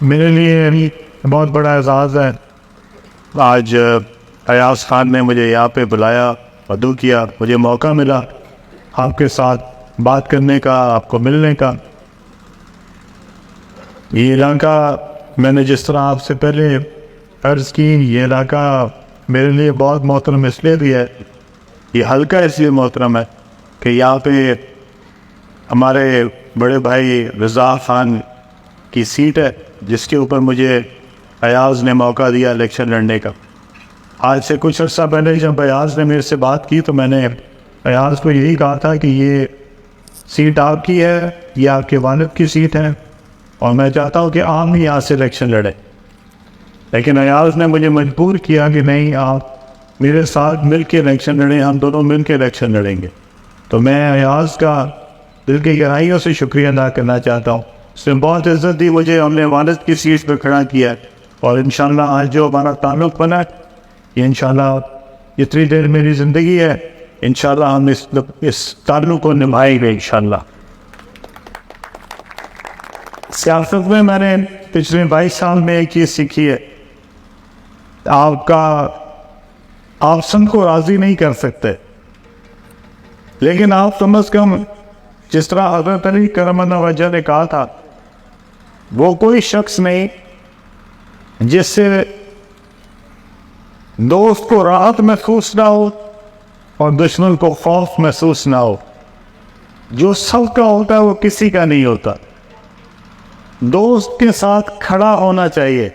میرے لیے بہت بڑا اعزاز ہے آج ایاز خان نے مجھے یہاں پہ بلایا، مدعو کیا، مجھے موقع ملا آپ کے ساتھ بات کرنے کا، آپ کو ملنے کا۔ یہ علاقہ میں نے جس طرح آپ سے پہلے عرض کی، یہ علاقہ میرے لیے بہت محترم اس لیے بھی ہے، یہ حلقہ اس لیے محترم ہے کہ یہاں پہ ہمارے بڑے بھائی رضا خان کی سیٹ ہے، جس کے اوپر مجھے ایاز نے موقع دیا الیکشن لڑنے کا۔ آج سے کچھ عرصہ پہلے جب ایاز نے میرے سے بات کی تو میں نے ایاز کو یہی کہا تھا کہ یہ سیٹ آپ کی ہے، یہ آپ کے والد کی سیٹ ہے، اور میں چاہتا ہوں کہ آپ ہی یہاں سے الیکشن لڑیں۔ لیکن ایاز نے مجھے مجبور کیا کہ نہیں، آپ میرے ساتھ مل کے الیکشن لڑیں، ہم دونوں مل کے الیکشن لڑیں گے۔ تو میں ایاز کا دل کی گہرائیوں سے شکریہ ادا کرنا چاہتا ہوں، اس نے بہت عزت دی مجھے، ہم نے والد کی سیٹ پہ کھڑا کیا ہے، اور انشاءاللہ آج جو ہمارا تعلق بنا ہے، یہ انشاءاللہ جتنی دیر میری زندگی ہے انشاءاللہ ہم اس تعلق کو نبھائیں گے انشاءاللہ۔ سیاست میں نے پچھلے 22 سال میں ایک چیز سیکھی ہے، آپ سب کو راضی نہیں کر سکتے، لیکن آپ کم از کم جس طرح حضرت علی کرم اللہ وجہ نے کہا تھا، وہ کوئی شخص نہیں جس سے دوست کو راحت محسوس نہ ہو اور دشمن کو خوف محسوس نہ ہو۔ جو سب کا ہوتا ہے وہ کسی کا نہیں ہوتا۔ دوست کے ساتھ کھڑا ہونا چاہیے،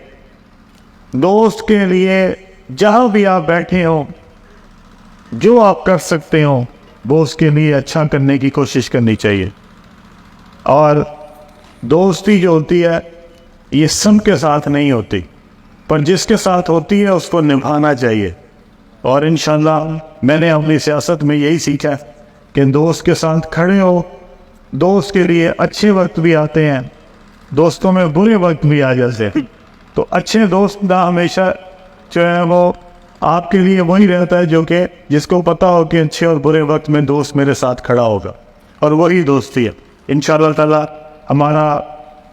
دوست کے لیے جہاں بھی آپ بیٹھے ہوں، جو آپ کر سکتے ہوں وہ اس کے لیے اچھا کرنے کی کوشش کرنی چاہیے۔ اور دوستی جو ہوتی ہے یہ سب کے ساتھ نہیں ہوتی، پر جس کے ساتھ ہوتی ہے اس کو نبھانا چاہیے۔ اور انشاءاللہ میں نے اپنی سیاست میں یہی سیکھا کہ دوست کے ساتھ کھڑے ہو، دوست کے لیے اچھے وقت بھی آتے ہیں، دوستوں میں برے وقت بھی آ جاتے ہیں، تو اچھے دوست نہ ہمیشہ جو ہے وہ آپ کے لیے وہی رہتا ہے جو کہ جس کو پتہ ہو کہ اچھے اور برے وقت میں دوست میرے ساتھ کھڑا ہوگا، اور وہی دوستی ہے۔ انشاءاللہ تعالی ہمارا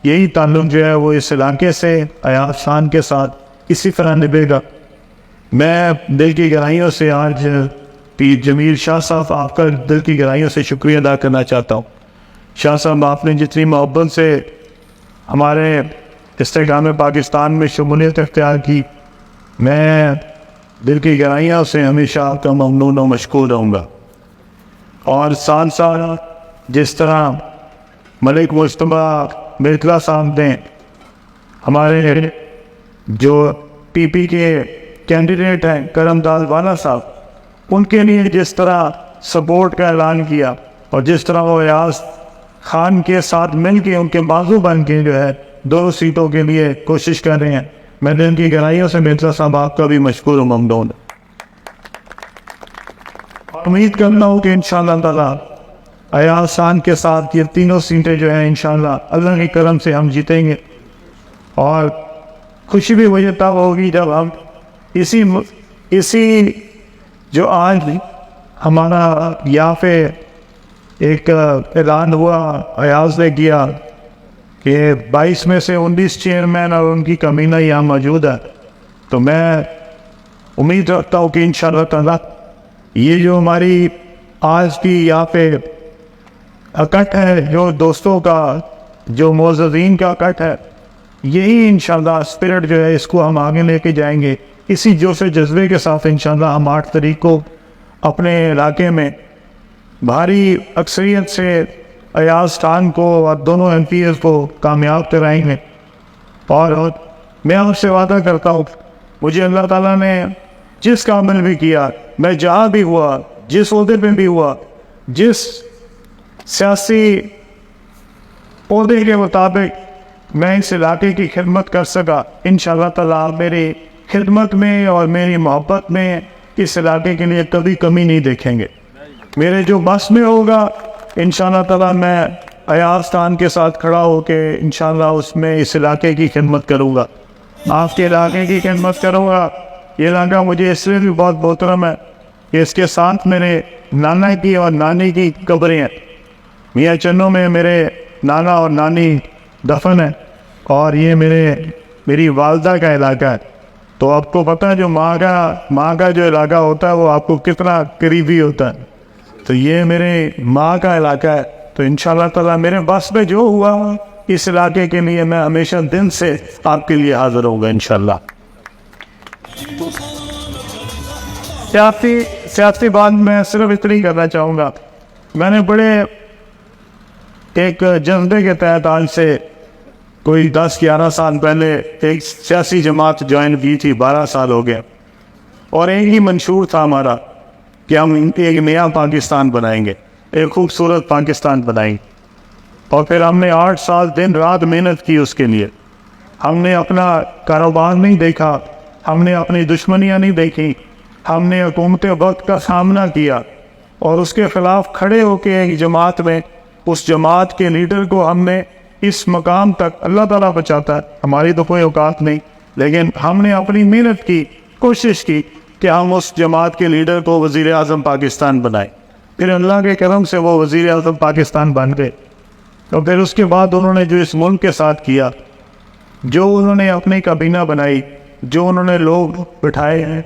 یہی تعلق جو ہے وہ اس علاقے سے ایاز خان کے ساتھ اسی طرح نبھے گا۔ میں دل کی گہرائیوں سے آج پیر جمیل شاہ صاحب آپ کا دل کی گہرائیوں سے شکریہ ادا کرنا چاہتا ہوں۔ شاہ صاحب، آپ نے جتنی محبت سے ہمارے استحکام پاکستان میں شمولیت اختیار کی، میں دل کی گہرائیوں سے ہمیشہ آپ کا ممنون و مشکور رہوں گا۔ اور ساتھ ساتھ جس طرح ملک مجتبیٰ مرتضیٰ صاحب نے ہمارے جو پی پی کے کینڈیڈیٹ ہیں کرم داس والا صاحب، ان کے لیے جس طرح سپورٹ کا اعلان کیا، اور جس طرح وہ ایاز خان کے ساتھ مل کے ان کے بازو بن کے جو ہے 2 سیٹوں کے لیے کوشش کر رہے ہیں، میں دل کی گہرائیوں سے مرتضیٰ صاحب آپ کا بھی مشکور و ممنون۔ امید کرتا ہوں کہ انشاءاللہ تعالی ایاز خان کے ساتھ یہ تینوں سیٹیں جو ہیں انشاءاللہ اللہ کے کرم سے ہم جیتیں گے۔ اور خوشی بھی مجھے تب ہوگی جب ہم اسی جو آج ہمارا یہاں پہ ایک اعلان ہوا، ایاز نے کیا کہ 22 میں سے 19 چیئرمین اور ان کی کمینہ یہاں موجود ہے، تو میں امید رکھتا ہوں کہ انشاءاللہ تعالی یہ جو ہماری آج کی یہاں پہ اکٹھ ہے، جو دوستوں کا، جو معززین کا اکٹھ ہے، یہی انشاءاللہ اسپرٹ جو ہے اس کو ہم آگے لے کے جائیں گے۔ اسی جوش و جذبے کے ساتھ انشاءاللہ ہم 8 تاریخ کو اپنے علاقے میں بھاری اکثریت سے ایاز خان کو اور دونوں ایم پی ایز کو کامیاب کرائیں گے۔ اور میں آپ سے وعدہ کرتا ہوں، مجھے اللہ تعالیٰ نے جس کامل بھی کیا، میں جہاں بھی ہوا، جس عہدے پہ بھی ہوا، جس سیاسی عہدے کے مطابق میں اس علاقے کی خدمت کر سکا، انشاءاللہ تعالیٰ میری خدمت میں اور میری محبت میں اس علاقے کے لیے کبھی کمی نہیں دیکھیں گے۔ میرے جو بس میں ہوگا انشاءاللہ تعالیٰ میں ایاز خان کے ساتھ کھڑا ہو کے انشاءاللہ اس میں اس علاقے کی خدمت کروں گا، آپ کے علاقے کی خدمت کروں گا۔ یہ علاقہ مجھے اس لیے بھی بہت محترم ہے کہ اس کے ساتھ میرے نانا کی اور نانی کی قبریں ہیں۔ میاں چنوں میں میرے نانا اور نانی دفن ہیں، اور یہ میری والدہ کا علاقہ ہے. تو آپ کو پتہ ہے جو ماں کا جو علاقہ ہوتا ہے وہ آپ کو کتنا قریبی ہوتا ہے. تو یہ میرے ماں کا علاقہ ہے. تو انشاءاللہ تعالیٰ میرے بس میں جو ہوا اس علاقے کے لیے میں ہمیشہ دن سے آپ کے لیے حاضر ہوں گا انشاءاللہ. سیاسی بات میں صرف اتنی کرنا چاہوں گا. میں نے بڑے ایک جذبے کے تحت آج سے کوئی 10-11 سال پہلے ایک سیاسی جماعت جوائن کی تھی. 12 سال ہو گیا. اور ایک ہی منشور تھا ہمارا کہ ہم ایک نیا پاکستان بنائیں گے, ایک خوبصورت پاکستان بنائیں گے. اور پھر ہم نے 8 سال دن رات محنت کی اس کے لیے. ہم نے اپنا کاروبار نہیں دیکھا, ہم نے اپنی دشمنیاں نہیں دیکھی, ہم نے حکومت وقت کا سامنا کیا اور اس کے خلاف کھڑے ہو کے ایک جماعت میں اس جماعت کے لیڈر کو ہم نے اس مقام تک, اللہ تعالیٰ بچاتا ہے, ہماری تو کوئی اوقات نہیں, لیکن ہم نے اپنی محنت کی, کوشش کی کہ ہم اس جماعت کے لیڈر کو وزیر اعظم پاکستان بنائیں. پھر اللہ کے کرم سے وہ وزیر اعظم پاکستان بن گئے. اور پھر اس کے بعد انہوں نے جو اس ملک کے ساتھ کیا, جو انہوں نے اپنی کابینہ بنائی, جو انہوں نے لوگ بٹھائے ہیں,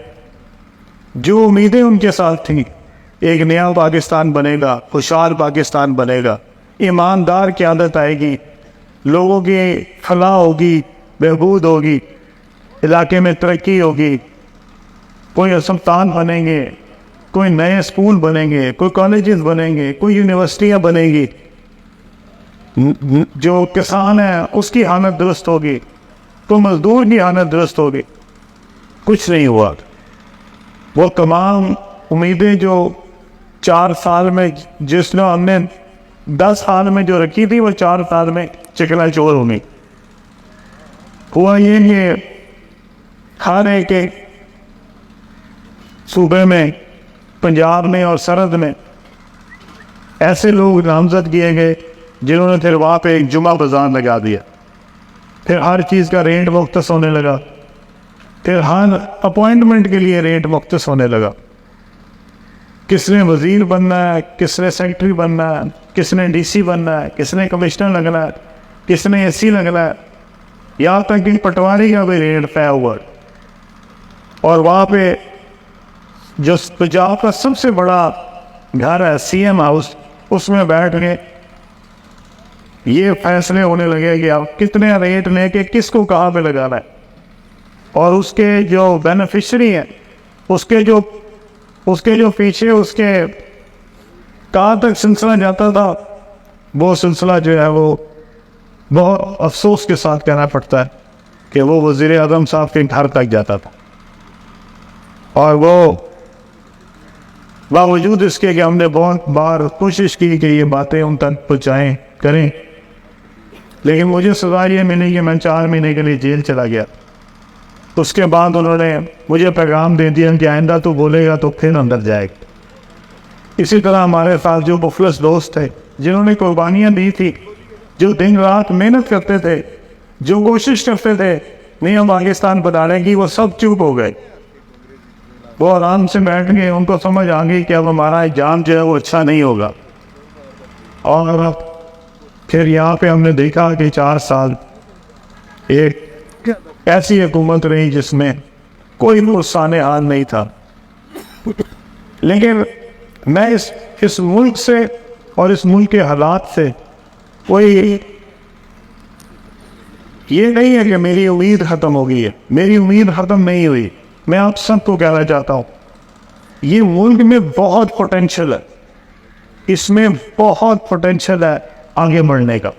جو امیدیں ان کے ساتھ تھیں, ایک نیا پاکستان بنے گا, خوشحال پاکستان بنے گا, ایماندار قیادت آئے گی, لوگوں کی فلاح ہوگی, بہبود ہوگی, علاقے میں ترقی ہوگی, کوئی اسپتال بنیں گے, کوئی نئے اسکول بنیں گے, کوئی کالجز بنیں گے, کوئی یونیورسٹیاں بنیں گی, جو کسان ہے اس کی حالت درست ہوگی, کوئی مزدور کی حالت درست ہوگی. کچھ نہیں ہوا. وہ تمام امیدیں جو 4 سال میں جس نے ہم نے 10 سال میں جو رکھی تھی وہ 4 سال میں چکنا چور ہو گئی. ہوا یہ کہ ہر ایک صوبے میں, پنجاب میں اور سرحد میں ایسے لوگ نامزد کیے گئے جنہوں نے پھر وہاں پہ ایک جمعہ بازار لگا دیا. پھر ہر چیز کا ریٹ مختص ہونے لگا, پھر ہر اپوائنٹمنٹ کے لیے ریٹ مختص ہونے لگا. کس نے وزیر بننا ہے, کس نے سیکرٹری بننا ہے, کس نے ڈی سی بننا ہے, کس نے کمشنر لگنا ہے, کس نے اے سی لگنا ہے, یہاں تک کہ پٹواری کا بھی ریٹ طے ہوا. اور وہاں پہ جو پنجاب کا سب سے بڑا گھر ہے سی ایم ہاؤس, اس میں بیٹھ کے یہ فیصلے ہونے لگے کہ آپ کتنے ریٹ لے کے کس کو کہاں پہ لگانا ہے. اور اس کے جو بینیفیشری ہیں, اس کے جو پیچھے اس کے کہاں تک سلسلہ جاتا تھا, وہ سلسلہ جو ہے وہ بہت افسوس کے ساتھ کہنا پڑتا ہے کہ وہ وزیر اعظم صاحب کے گھر تک جاتا تھا. اور وہ باوجود اس کے کہ ہم نے بہت بار کوشش کی کہ یہ باتیں ان تک پہنچائیں کریں, لیکن مجھے سزا یہ ملی کہ میں 4 مہینے کے لیے جیل چلا گیا. اس کے بعد انہوں نے مجھے پیغام دے دیا کہ آئندہ تو بولے گا تو پھر اندر جائے گا. اسی طرح ہمارے ساتھ جو مفلس دوست تھے, جنہوں نے قربانیاں دی تھی, جو دن رات محنت کرتے تھے, جو کوشش کرتے تھے نیا پاکستان بنانے کی, وہ سب چپ ہو گئے. وہ آرام سے بیٹھ گئے, ان کو سمجھ آ گئی کہ اب ہمارا ایگزام جو ہے وہ اچھا نہیں ہوگا. اور پھر یہاں پہ ہم نے دیکھا کہ 4 سال ایک ایسی حکومت رہی جس میں کوئی نقصان حال نہیں تھا. لیکن میں اس ملک سے اور اس ملک کے حالات سے کوئی یہ نہیں ہے کہ میری امید ختم ہو گئی ہے. میری امید ختم نہیں ہوئی. میں آپ سب کو کہنا چاہتا ہوں, یہ ملک میں بہت پوٹینشل ہے, اس میں بہت پوٹینشل ہے آگے بڑھنے کا,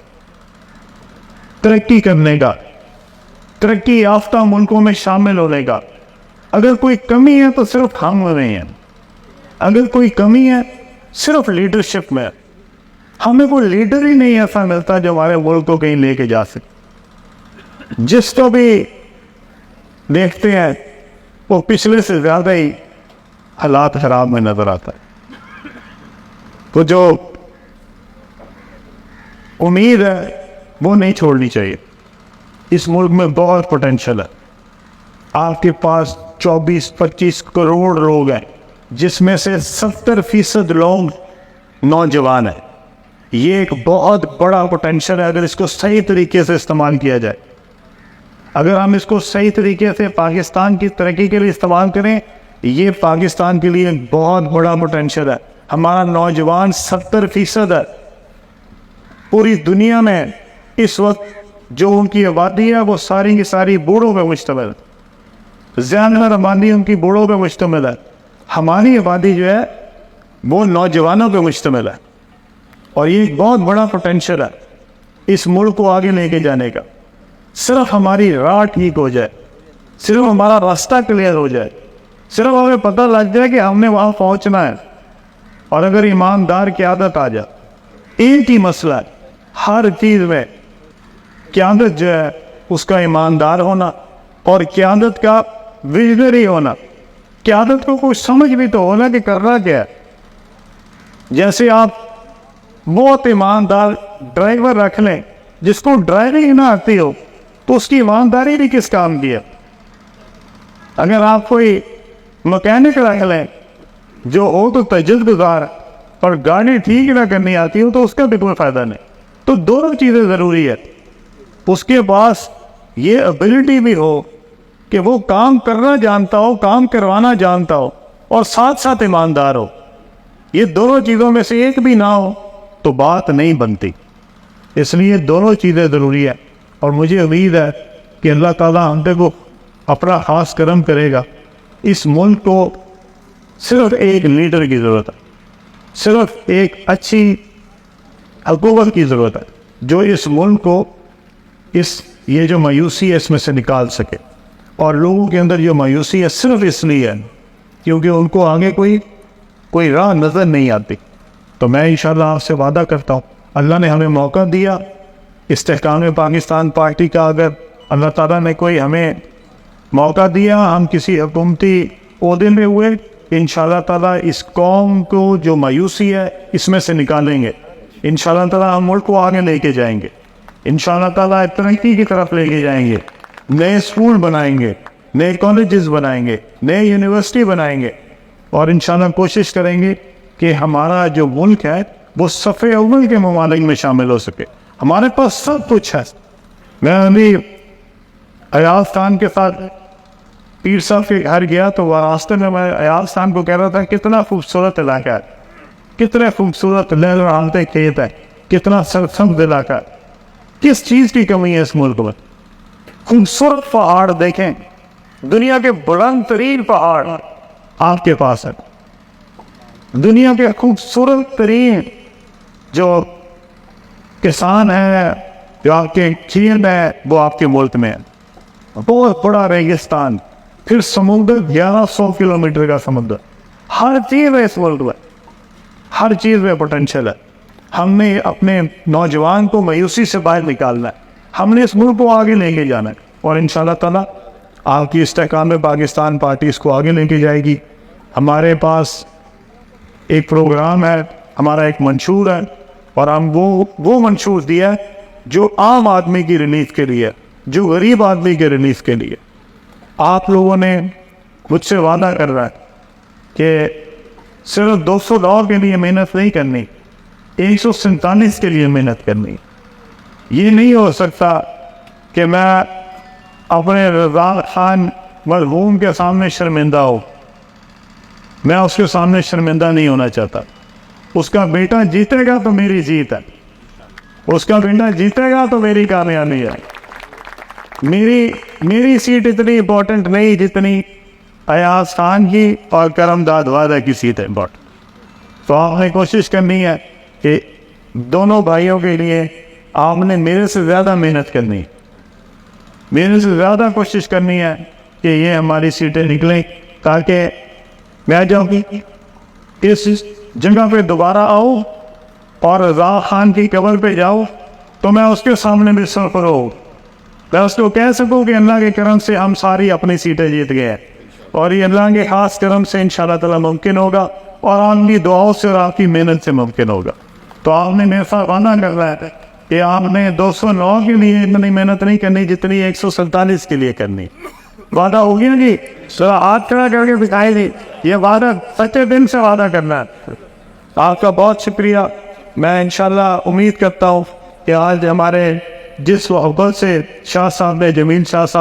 ترقی کرنے کا, ترقی یافتہ ملکوں میں شامل ہونے کا. اگر کوئی کمی ہے تو صرف ہم میں ہیں, اگر کوئی کمی ہے صرف لیڈرشپ میں. ہمیں کوئی لیڈر ہی نہیں ایسا ملتا جو ہمارے ملک کو کہیں لے کے جا سکے. جس کو بھی دیکھتے ہیں وہ پچھلے سے زیادہ ہی حالات خراب میں نظر آتا ہے. تو جو امید ہے وہ نہیں چھوڑنی چاہیے. اس ملک میں بہت پوٹینشل ہے. آپ کے پاس 24-25 کروڑ لوگ ہیں, جس میں سے 70% لوگ نوجوان ہیں. یہ ایک بہت بڑا پوٹینشل ہے اگر اس کو صحیح طریقے سے استعمال کیا جائے. اگر ہم اس کو صحیح طریقے سے پاکستان کی ترقی کے لیے استعمال کریں، یہ پاکستان کے لیے ایک بہت بڑا پوٹینشیل ہے. ہمارا نوجوان 70% ہے. پوری دنیا میں اس وقت جو ان کی آبادی ہے وہ ساری کی ساری بوڑھوں پہ مشتمل ہے. زیادہ تر آبادی ان کی بوڑھوں پہ مشتمل ہے. ہماری آبادی جو ہے وہ نوجوانوں پہ مشتمل ہے، اور یہ ایک بہت بڑا پوٹینشیل ہے اس ملک کو آگے لے کے جانے کا. صرف ہماری راہ ٹھیک ہو جائے، صرف ہمارا راستہ کلیئر ہو جائے، صرف ہمیں پتہ لگ جائے کہ ہم نے وہاں پہنچنا ہے، اور اگر ایماندار قیادت آ جائے. ایک ہی مسئلہ ہے ہر چیز میں، قیادت جو ہے اس کا ایماندار ہونا اور قیادت کا ویژنری ہونا. قیادت کو کچھ سمجھ بھی تو ہونا کہ کرنا کیا ہے. جیسے آپ بہت ایماندار ڈرائیور رکھ لیں، جس کو ڈرائیونگ نہ آتی ہو تو اس کی ایمانداری بھی کس کام کی ہے. اگر آپ کوئی مکینک رکھ لیں جو ہو تو تجربہ اور گاڑی ٹھیک نہ کرنی آتی ہو تو اس کا بھی کوئی فائدہ نہیں. تو دونوں چیزیں ضروری ہے. اس کے پاس یہ ابیلٹی بھی ہو کہ وہ کام کرنا جانتا ہو، کام کروانا جانتا ہو، اور ساتھ ساتھ ایماندار ہو. یہ دونوں چیزوں میں سے ایک بھی نہ ہو تو بات نہیں بنتی. اس لیے دونوں چیزیں ضروری ہیں، اور مجھے امید ہے کہ اللہ تعالیٰ ہم کو اپنا خاص کرم کرے گا. اس ملک کو صرف ایک لیڈر کی ضرورت ہے، صرف ایک اچھی حکومت کی ضرورت ہے جو اس ملک کو یہ جو مایوسی ہے اس میں سے نکال سکے. اور لوگوں کے اندر جو مایوسی ہے صرف اس لیے ہے کیونکہ ان کو آگے کوئی راہ نظر نہیں آتی. تو میں انشاءاللہ آپ سے وعدہ کرتا ہوں، اللہ نے ہمیں موقع دیا استحکام پاکستان پارٹی کا. اگر اللہ تعالیٰ نے کوئی ہمیں موقع دیا، ہم کسی حکومتی عہدے میں ہوئے، انشاءاللہ تعالیٰ اس قوم کو جو مایوسی ہے اس میں سے نکالیں گے. انشاءاللہ تعالیٰ ہم ملک کو آگے لے کے جائیں گے. انشاءاللہ تعالیٰ ترقی کی طرف لے کے جائیں گے. نئے اسکول بنائیں گے، نئے کالجز بنائیں گے، نئے یونیورسٹی بنائیں گے، اور انشاءاللہ کوشش کریں گے کہ ہمارا جو ملک ہے وہ صف اول کے ممالک میں شامل ہو سکے. ہمارے پاس سب کچھ ہے. میں ابھی ایاز خان کے ساتھ پیر صاحب کے گھر گیا تو وہ راستے میں ایاز خان کو کہہ رہا تھا کتنا خوبصورت علاقہ ہے، کتنے خوبصورت لہلہاتے کھیت ہے، کتنا سرسبز علاقہ ہے. کس چیز کی کمی ہے اس ملک میں؟ خوبصورت پہاڑ دیکھیں، دنیا کے بلند ترین پہاڑ آپ کے پاس ہے. دنیا کے خوبصورت ترین جو کسان ہیں، جو آپ کے کھیت ہے، وہ آپ کے ملک میں ہے. بہت بڑا ریگستان، پھر سمندر 1100 کلومیٹر کا سمندر. ہر چیز ہے اس ملک میں، ہر چیز میں پوٹینشیل ہے. ہم نے اپنے نوجوان کو مایوسی سے باہر نکالنا ہے. ہم نے اس ملک کو آگے لے کے جانا ہے، اور انشاءاللہ تعالیٰ آپ کی استحکام پاکستان پارٹی اس کو آگے لے کے جائے گی. ہمارے پاس ایک پروگرام ہے، ہمارا ایک منشور ہے، اور ہم وہ منشور دیا ہے جو عام آدمی کی ریلیف کے لیے، جو غریب آدمی کے ریلیف کے لیے. آپ لوگوں نے مجھ سے وعدہ کر رہا ہے کہ صرف 209 کے لیے محنت نہیں کرنی، 147 کے لیے محنت کرنی. یہ نہیں ہو سکتا کہ میں اپنے رضا خان مرحوم کے سامنے شرمندہ ہوں. میں اس کے سامنے شرمندہ نہیں ہونا چاہتا. اس کا بیٹا جیتے گا تو میری جیت ہے، اس کا بیٹا جیتے گا تو میری کامیابی ہے. میری سیٹ اتنی امپورٹنٹ نہیں جتنی ایاز خان کی اور کرم داد وعدہ کی سیٹ ہے امپورٹنٹ. تو آپ نے کوشش کرنی ہے کہ دونوں بھائیوں کے لیے آپ نے میرے سے زیادہ محنت کرنی ہے، میرے سے زیادہ کوشش کرنی ہے کہ یہ ہماری سیٹیں نکلیں، تاکہ میں جب اس جگہ پہ دوبارہ آؤں اور رضا خان کی قبر پہ جاؤں تو میں اس کے سامنے بھی سرخرو ہوں. میں اس کو کہہ سکوں کہ اللہ کے کرم سے ہم ساری اپنی سیٹیں جیت گئے ہیں، اور یہ اللہ کے خاص کرم سے انشاءاللہ تعالیٰ ممکن ہوگا، اور آپ کی دعاؤں سے اور آپ کی محنت سے ممکن ہوگا. تو آپ نے میرے ساتھ وعدہ کر رہا ہے کہ آپ نے 209 کے لیے اتنی محنت نہیں کرنی جتنی 147 کے لیے کرنی. وعدہ ہو گیا جی؟ ہاتھ کھڑا کر کے دکھائی دی. یہ وعدہ سچے دل سے وعدہ کرنا ہے. آپ کا بہت شکریہ. میں انشاءاللہ امید کرتا ہوں کہ آج ہمارے جس محبت سے شاہ صاحب نے، جمیل شاہ صاحب